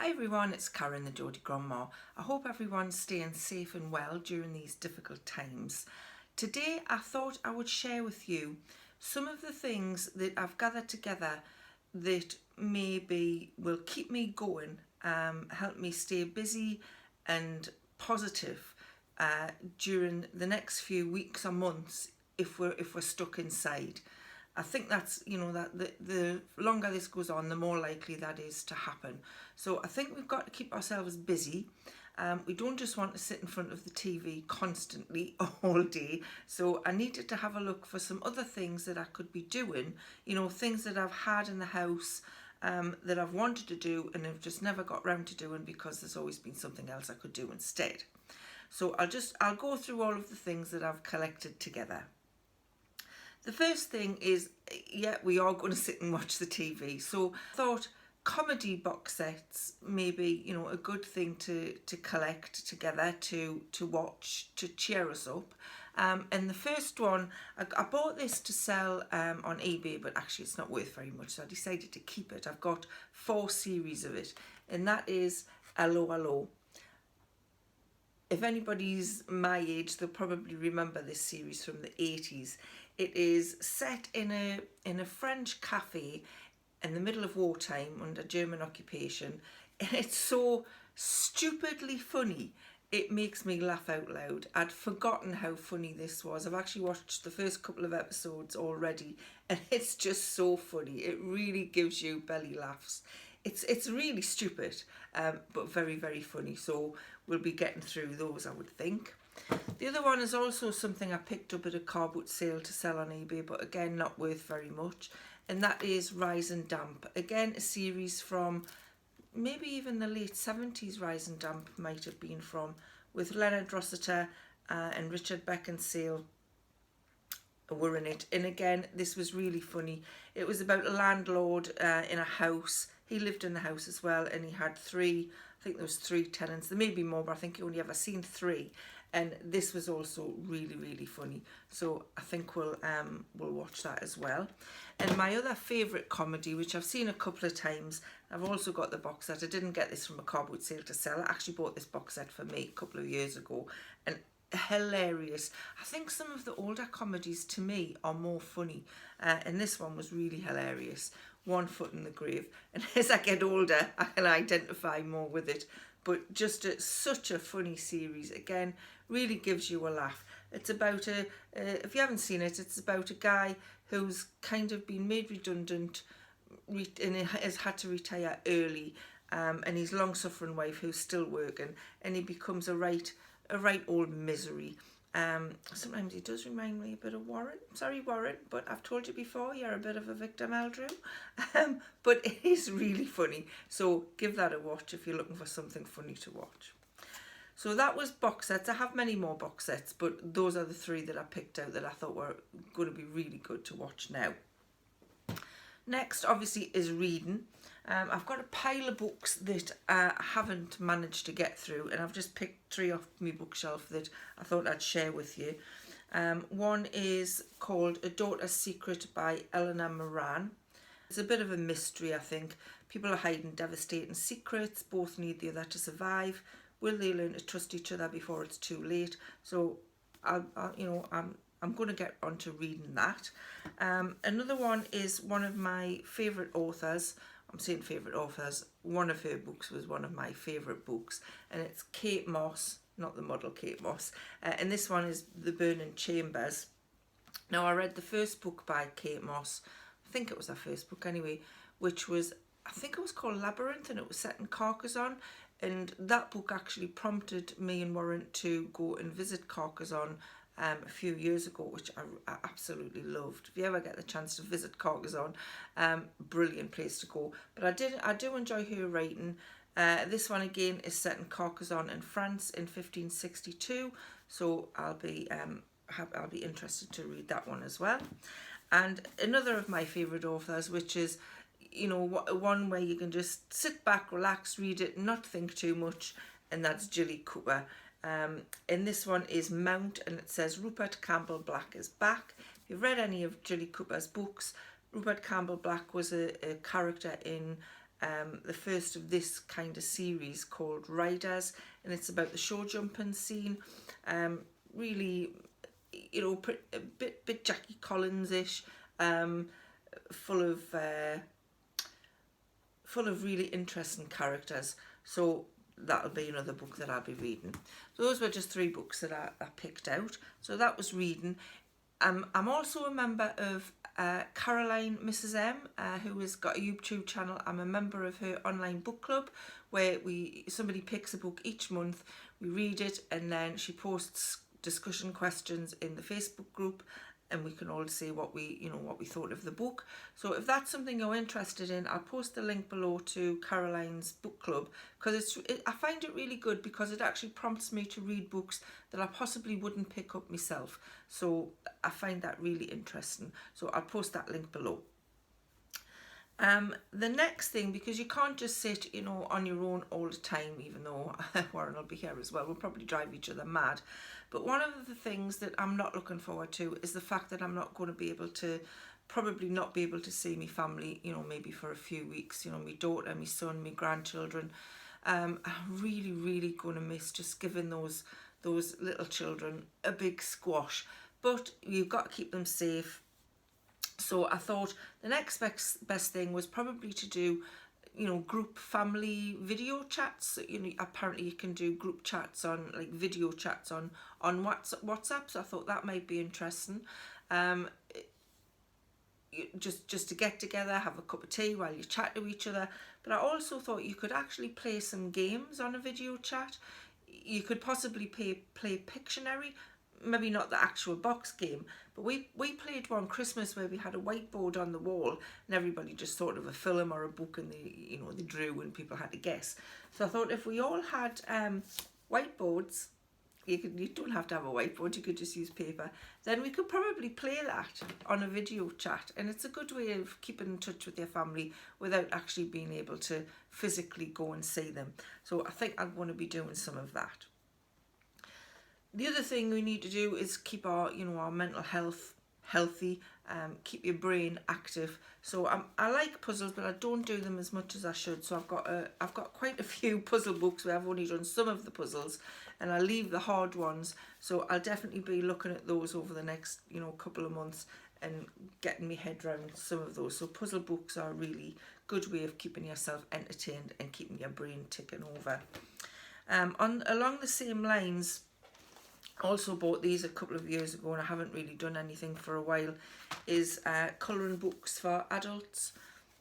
Hi everyone, it's Karen the Geordie Grandma. I hope everyone's staying safe and well during these difficult times. Today I thought I would share with you some of the things that I've gathered together that maybe will keep me going, help me stay busy and positive during the next few weeks or months if we're stuck inside. I think that's, that the longer this goes on, the more likely that is to happen. So I think we've got to keep ourselves busy. We don't just want to sit in front of the TV constantly all day. So I needed to have a look for some other things that I could be doing, things that I've had in the house that I've wanted to do and have just never got round to doing because there's always been something else I could do instead. So I'll go through all of the things that I've collected together. The first thing is, we are going to sit and watch the TV. So I thought comedy box sets may be, a good thing to collect together, to watch, to cheer us up. And the first one, I bought this to sell on eBay, but actually it's not worth very much, so I decided to keep it. I've got 4 series of it, and that is Hello Hello. If anybody's my age, they'll probably remember this series from the 80s. It is set in a French cafe in the middle of wartime under German occupation, and it's so stupidly funny. It makes me laugh out loud. I'd forgotten how funny this was. I've actually watched the first couple of episodes already, and it's just so funny. It really gives you belly laughs. It's really stupid, but very, very funny. So we'll be getting through those, I would think. The other one is also something I picked up at a car boot sale to sell on eBay, but again, not worth very much. And that is Rise and Damp. Again, a series from maybe even the late 70s, Rise and Damp might have been from, with Leonard Rossiter and Richard Beckinsale were in it. And again, this was really funny. It was about a landlord in a house. He lived in the house as well, and he had 3, I think there was 3 tenants. There may be more, but I think he only ever seen 3. And this was also really, really funny. So I think we'll watch that as well. And my other favourite comedy, which I've seen a couple of times, I've also got the box set. I didn't get this from a car boot sale to sell. I actually bought this box set for me a couple of years ago. And hilarious. I think some of the older comedies to me are more funny. And this one was really hilarious. One Foot in the Grave. And as I get older, I can identify more with it. But just such a funny series. Again, really gives you a laugh. It's about if you haven't seen it, it's about a guy who's kind of been made redundant and has had to retire early, and his long-suffering wife who's still working, and he becomes a right old misery. Sometimes he does remind me a bit of Warren. Sorry, Warren, but I've told you before, you're a bit of a victim, Eldrew. But it is really funny. So give that a watch if you're looking for something funny to watch. So that was box sets. I have many more box sets, but those are the 3 that I picked out that I thought were going to be really good to watch now. Next, obviously, is reading. I've got a pile of books that I haven't managed to get through, and I've just picked 3 off my bookshelf that I thought I'd share with you. One is called A Daughter's Secret by Eleanor Moran. It's a bit of a mystery, I think. People are hiding devastating secrets. Both need the other to survive. Will they learn to trust each other before it's too late? So, I'm going to get on to reading that. Another one is one of my favourite authors. I'm saying favourite authors. One of her books was one of my favourite books, and it's Kate Moss, not the model Kate Moss. And this one is The Burning Chambers. Now, I read the first book by Kate Moss. I think it was her first book anyway, which was, I think it was called Labyrinth, and it was set in Carcassonne. And that book actually prompted me and Warren to go and visit Carcassonne a few years ago, which I absolutely loved. If you ever get the chance to visit Carcassonne, brilliant place to go. But I do enjoy her writing. This one again is set in Carcassonne in France in 1562, so I'll be interested to read that one as well. And another of my favourite authors, which is one where you can just sit back, relax, read it, not think too much, and that's Jilly Cooper. And this one is Mount, and it says Rupert Campbell Black is back. If you've read any of Jilly Cooper's books, Rupert Campbell Black was a character in the first of this kind of series called Riders, and it's about the show jumping scene. Really, you know, a bit Jackie Collins-ish, full of really interesting characters. So that'll be another book that I'll be reading. Those were just 3 books that I picked out. So that was reading. I'm also a member of Caroline Mrs. M, who has got a YouTube channel. I'm a member of her online book club, where somebody picks a book each month, we read it, and then she posts discussion questions in the Facebook group, and we can all say what we thought of the book. So if that's something you're interested in, I'll post the link below to Caroline's book club, because I find it really good, because it actually prompts me to read books that I possibly wouldn't pick up myself. So I find that really interesting. So I'll post that link below. The next thing, because you can't just sit, on your own all the time, even though Warren will be here as well, we'll probably drive each other mad. But one of the things that I'm not looking forward to is the fact that I'm not going to be able to, probably not be able to see my family, maybe for a few weeks, my daughter, my son, my grandchildren. I'm really, really going to miss just giving those little children a big squash. But you've got to keep them safe. So I thought the next best thing was probably to do, group family video chats. Apparently you can do group chats on, like video chats on WhatsApp. So I thought that might be interesting. Just to get together, have a cup of tea while you chat to each other. But I also thought you could actually play some games on a video chat. You could possibly play Pictionary. Maybe not the actual box game, but we played one Christmas where we had a whiteboard on the wall, and everybody just thought of a film or a book, and they drew, and people had to guess. So I thought if we all had whiteboards, you don't have to have a whiteboard, you could just use paper, then we could probably play that on a video chat, and it's a good way of keeping in touch with your family without actually being able to physically go and see them. So I think I'm going to be doing some of that. The other thing we need to do is keep our mental health healthy, keep your brain active. So I like puzzles, but I don't do them as much as I should. So I've got quite a few puzzle books where I've only done some of the puzzles, and I leave the hard ones. So I'll definitely be looking at those over the next couple of months and getting my head around some of those. So puzzle books are a really good way of keeping yourself entertained and keeping your brain ticking over. Along the same lines, I also bought these a couple of years ago, and I haven't really done anything for a while, is colouring books for adults.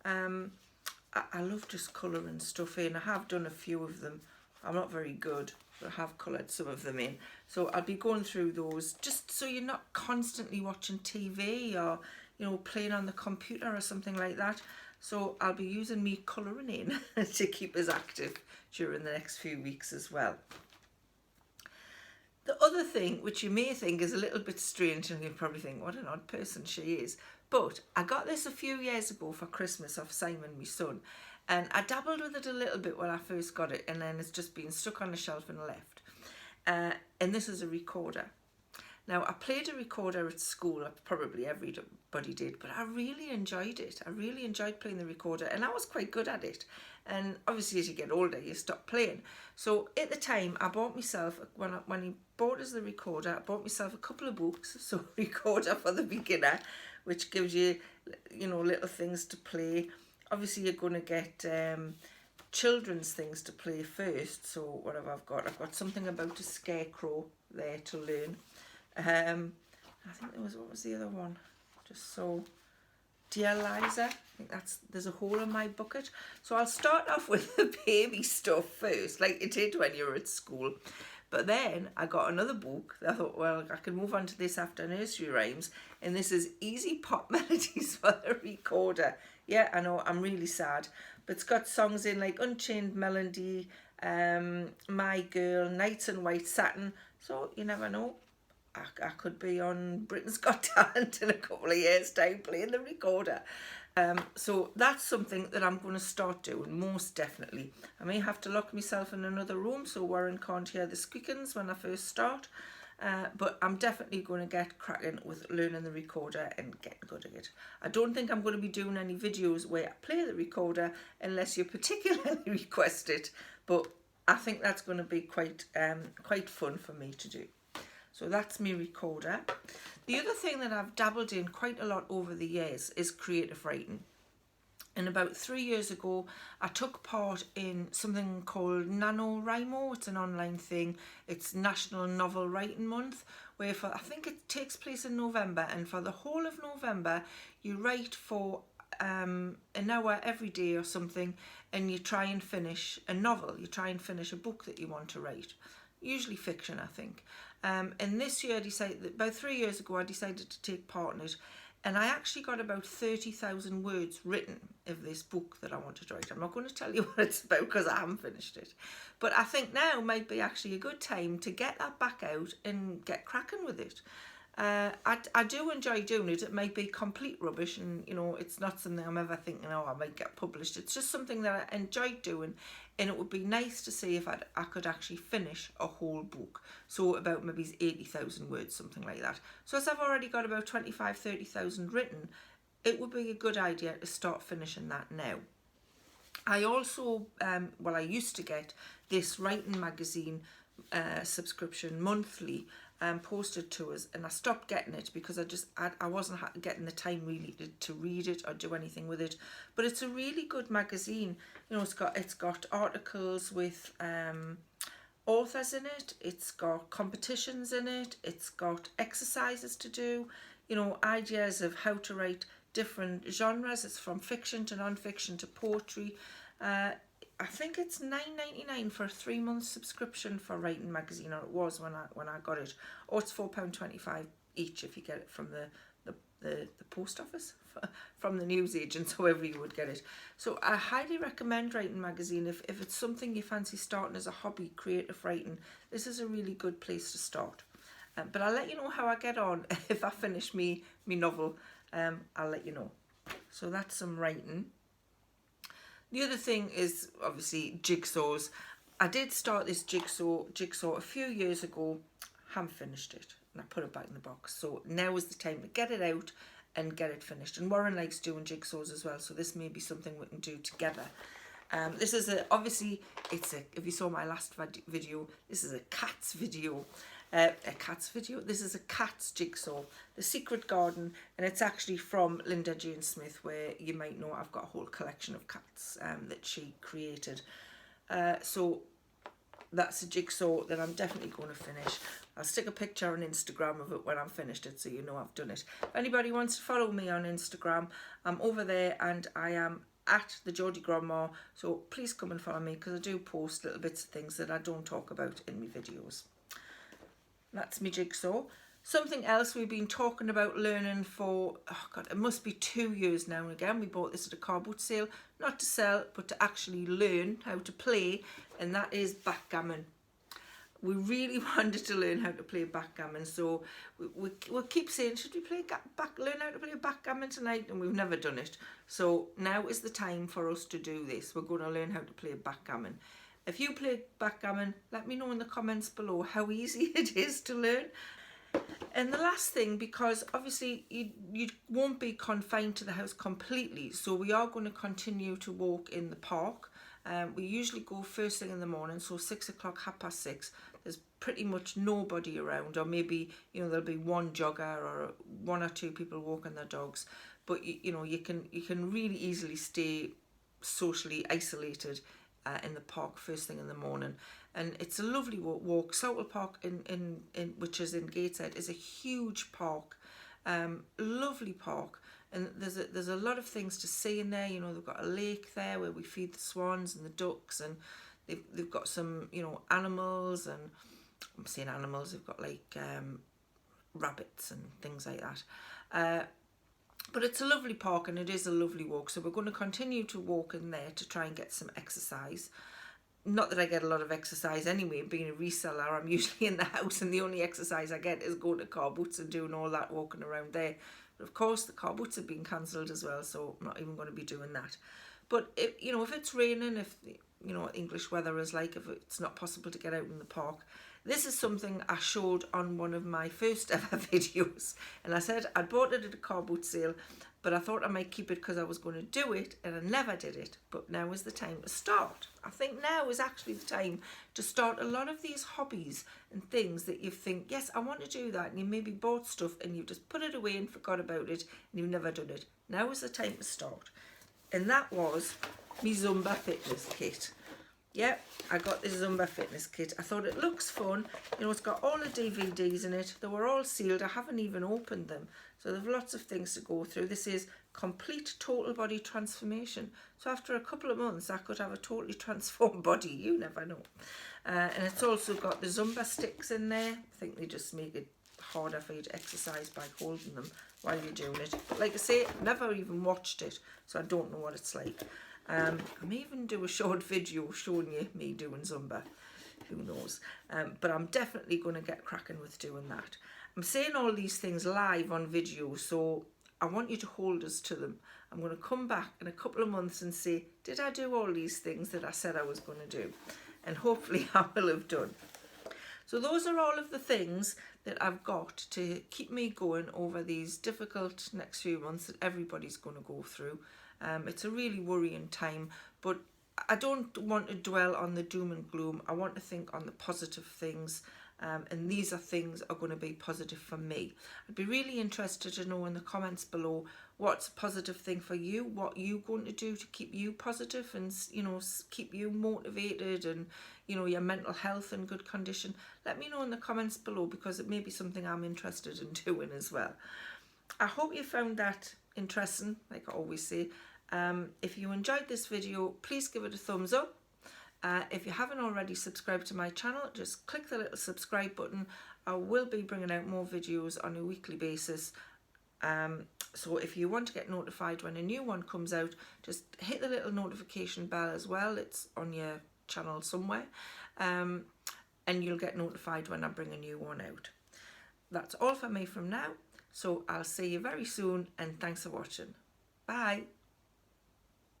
I love just colouring stuff in. I have done a few of them. I'm not very good, but I have coloured some of them in. So I'll be going through those, just so you're not constantly watching TV or playing on the computer or something like that. So I'll be using me colouring in to keep us active during the next few weeks as well. The other thing, which you may think is a little bit strange, and you'll probably think, what an odd person she is, but I got this a few years ago for Christmas off Simon, my son, and I dabbled with it a little bit when I first got it, and then it's just been stuck on the shelf and left. And this is a recorder. Now, I played a recorder at school, probably everybody did, but I really enjoyed it. I really enjoyed playing the recorder, and I was quite good at it. And obviously, as you get older, you stop playing. So at the time, I bought myself, when he bought us the recorder, I bought myself a couple of books. So Recorder for the Beginner, which gives you, little things to play. Obviously, you're going to get children's things to play first. So what have I got? I've got something about a scarecrow there to learn. I think what was the other one? Just so, Dear Liza, I think there's a hole in my bucket. So I'll start off with the baby stuff first, like you did when you were at school. But then I got another book. I thought, well, I can move on to this after nursery rhymes. And this is Easy Pop Melodies for the Recorder. Yeah, I know, I'm really sad. But it's got songs in like Unchained Melody, My Girl, Nights in White Satin. So you never know. I could be on Britain's Got Talent in a couple of years' time playing the recorder. So that's something that I'm going to start doing, most definitely. I may have to lock myself in another room so Warren can't hear the squeakings when I first start. but I'm definitely going to get cracking with learning the recorder and getting good at it. I don't think I'm going to be doing any videos where I play the recorder unless you particularly request it, but I think that's going to be quite fun for me to do. So that's my recorder. The other thing that I've dabbled in quite a lot over the years is creative writing. And about 3 years ago, I took part in something called NaNoWriMo. It's an online thing. It's National Novel Writing Month, where I think it takes place in November. And for the whole of November, you write for an hour every day or something, and you try and finish a novel. You try and finish a book that you want to write. Usually fiction, I think. And this year, about 3 years ago, I decided to take part in it. And I actually got about 30,000 words written of this book that I wanted to write. I'm not going to tell you what it's about because I haven't finished it. But I think now might be actually a good time to get that back out and get cracking with it. I do enjoy doing it. It might be complete rubbish, and it's not something I'm ever thinking, oh, I might get published. It's just something that I enjoyed doing, and it would be nice to see if I could actually finish a whole book. So about maybe 80,000 words, something like that. So as I've already got about 25,000-30,000 written, it would be a good idea to start finishing that now. I also, I used to get this writing magazine subscription monthly posted to us, and I stopped getting it because I wasn't getting the time really to read it or do anything with it. But it's a really good magazine. It's got articles with authors in it. It's got competitions in it. It's got exercises to do. Ideas of how to write different genres. It's from fiction to non-fiction to poetry. I think it's $9.99 for a 3-month subscription for Writing Magazine, or it was when I got it. Or it's £4.25 each if you get it from the post office, from the newsagents, however you would get it. So I highly recommend Writing Magazine if it's something you fancy starting as a hobby, creative writing. This is a really good place to start. But I'll let you know how I get on if I finish me novel. I'll let you know. So that's some writing. The other thing is obviously jigsaws. I did start this jigsaw a few years ago, haven't finished it, and I put it back in the box. So now is the time to get it out and get it finished. And Warren likes doing jigsaws as well, so this may be something we can do together. This is if you saw my last video, this is a cat's video. This is a cat's jigsaw, The Secret Garden, and it's actually from Linda Jane Smith, where you might know I've got a whole collection of cats that she created. So that's a jigsaw that I'm definitely going to finish. I'll stick a picture on Instagram of it when I've finished it, so you know I've done it. If anybody wants to follow me on Instagram, I'm over there, and I am at the Geordie Grandma, so please come and follow me, because I do post little bits of things that I don't talk about in my videos. That's my jigsaw. Something else we've been talking about learning for, it must be 2 years now. And again, we bought this at a car boot sale, not to sell, but to actually learn how to play, and that is backgammon. We really wanted to learn how to play backgammon, so we'll keep saying, should we learn how to play backgammon tonight? And we've never done it. So now is the time for us to do this. We're going to learn how to play backgammon. If you play backgammon, let me know in the comments below how easy it is to learn. And the last thing, because obviously you won't be confined to the house completely, so we are going to continue to walk in the park. We usually go first thing in the morning, so 6 o'clock, 6:30. There's pretty much nobody around, or maybe there'll be one jogger or 1 or 2 people walking their dogs. But you can really easily stay socially isolated in the park first thing in the morning, and it's a lovely walk. Southwell Park in which is in Gateshead is a huge park, lovely park, and there's a lot of things to see in there. They've got a lake there where we feed the swans and the ducks, and they've got some animals, and I'm saying animals, they've got like rabbits and things like that. But it's a lovely park, and it is a lovely walk, so we're going to continue to walk in there to try and get some exercise. Not that I get a lot of exercise anyway, being a reseller, I'm usually in the house, and the only exercise I get is going to car boots and doing all that walking around there. But of course the car boots have been cancelled as well, so I'm not even going to be doing that. But if it's raining, if you know, English weather is like if it's not possible to get out in the park. This is something I showed on one of my first ever videos, and I said I bought it at a car boot sale, but I thought I might keep it because I was going to do it, and I never did it. But now is the time to start. I think now is actually the time to start a lot of these hobbies and things that you think, yes, I want to do that, and you maybe bought stuff and you just put it away and forgot about it and you've never done it. Now is the time to start. And that was my Zumba fitness kit. Yeah, I got this Zumba fitness kit. I thought it looks fun. You know, it's got all the DVDs in it. They were all sealed. I haven't even opened them. So there's lots of things to go through. This is complete total body transformation. So after a couple of months, I could have a totally transformed body. You never know. And it's also got the Zumba sticks in there. I think they just make it harder for you to exercise by holding them while you're doing it. But like I say, never even watched it, so I don't know what it's like. I may even do a short video showing you me doing Zumba. Who knows? But I'm definitely going to get cracking with doing that. I'm saying all these things live on video, so I want you to hold us to them. I'm going to come back in a couple of months and say, did I do all these things that I said I was going to do? And hopefully I will have done. So those are all of the things that I've got to keep me going over these difficult next few months that everybody's going to go through. It's a really worrying time, but I don't want to dwell on the doom and gloom. I want to think on the positive things, and these are things are going to be positive for me. I'd be really interested to know in the comments below what's a positive thing for you, what you're going to do to keep you positive and, you know, keep you motivated and, you know, your mental health in good condition. Let me know in the comments below, because it may be something I'm interested in doing as well. I hope you found that interesting, like I always say. If you enjoyed this video, please give it a thumbs up. If you haven't already subscribed to my channel, just click the little subscribe button. I will be bringing out more videos on a weekly basis. So if you want to get notified when a new one comes out, just hit the little notification bell as well. It's on your channel somewhere. And you'll get notified when I bring a new one out. That's all for me from now. So I'll see you very soon, and thanks for watching. Bye.